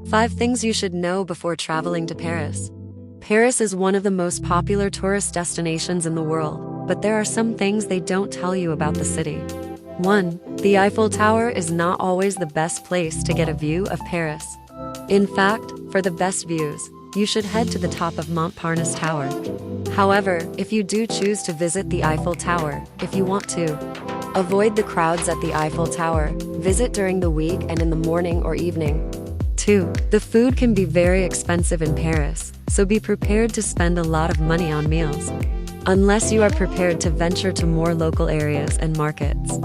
5 things you should know before traveling to Paris. Paris is one of the most popular tourist destinations in the world, but there are some things they don't tell you about the city. 1. The Eiffel Tower is not always the best place to get a view of Paris. In fact, for the best views, you should head to the top of Montparnasse Tower. However, if you do choose to visit the Eiffel Tower, if you want to avoid the crowds at the Eiffel Tower, visit during the week and in the morning or evening. 2. The food can be very expensive in Paris, so be prepared to spend a lot of money on meals, unless you are prepared to venture to more local areas and markets.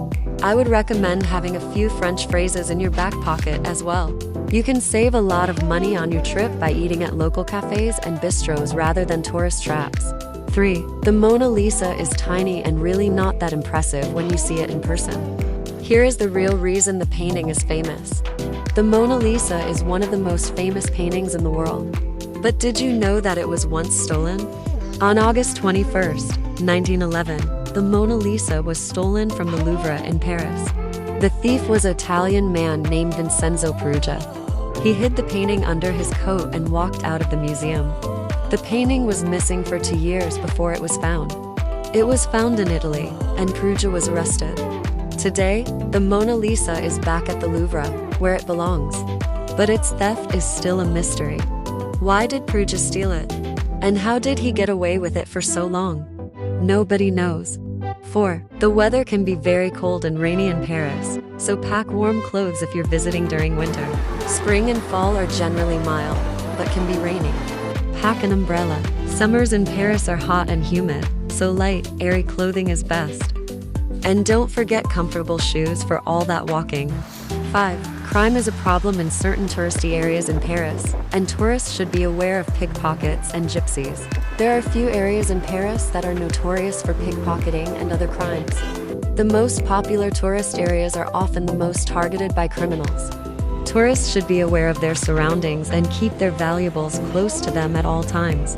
I would recommend having a few French phrases in your back pocket as well. You can save a lot of money on your trip by eating at local cafes and bistros rather than tourist traps. 3. The Mona Lisa is tiny and really not that impressive when you see it in person. Here is the real reason the painting is famous. The Mona Lisa is one of the most famous paintings in the world. But did you know that it was once stolen? On August 21st, 1911, the Mona Lisa was stolen from the Louvre in Paris. The thief was an Italian man named Vincenzo Peruggia. He hid the painting under his coat and walked out of the museum. The painting was missing for 2 years before it was found. It was found in Italy, and Peruggia was arrested. Today, the Mona Lisa is back at the Louvre, where it belongs. But its theft is still a mystery. Why did Peruggia steal it? And how did he get away with it for so long? Nobody knows. 4. The weather can be very cold and rainy in Paris, so pack warm clothes if you're visiting during winter. Spring and fall are generally mild, but can be rainy. Pack an umbrella. Summers in Paris are hot and humid, so light, airy clothing is best. And don't forget comfortable shoes for all that walking. 5. Crime is a problem in certain touristy areas in Paris, and tourists should be aware of pickpockets and gypsies. There are few areas in Paris that are notorious for pickpocketing and other crimes. The most popular tourist areas are often the most targeted by criminals. Tourists should be aware of their surroundings and keep their valuables close to them at all times.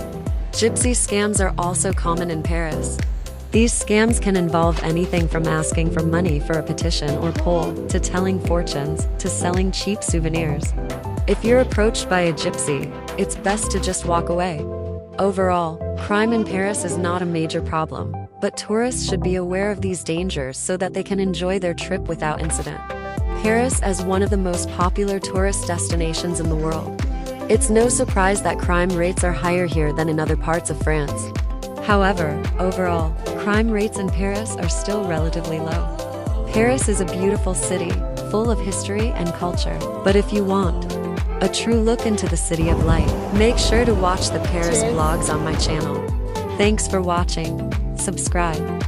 Gypsy scams are also common in Paris. These scams can involve anything from asking for money for a petition or poll, to telling fortunes, to selling cheap souvenirs. If you're approached by a gypsy, it's best to just walk away. Overall, crime in Paris is not a major problem, but tourists should be aware of these dangers so that they can enjoy their trip without incident. Paris is one of the most popular tourist destinations in the world. It's no surprise that crime rates are higher here than in other parts of France. However, overall, crime rates in Paris are still relatively low. Paris is a beautiful city, full of history and culture. But if you want a true look into the city of light, make sure to watch the Paris vlogs on my channel. Thanks for watching. Subscribe.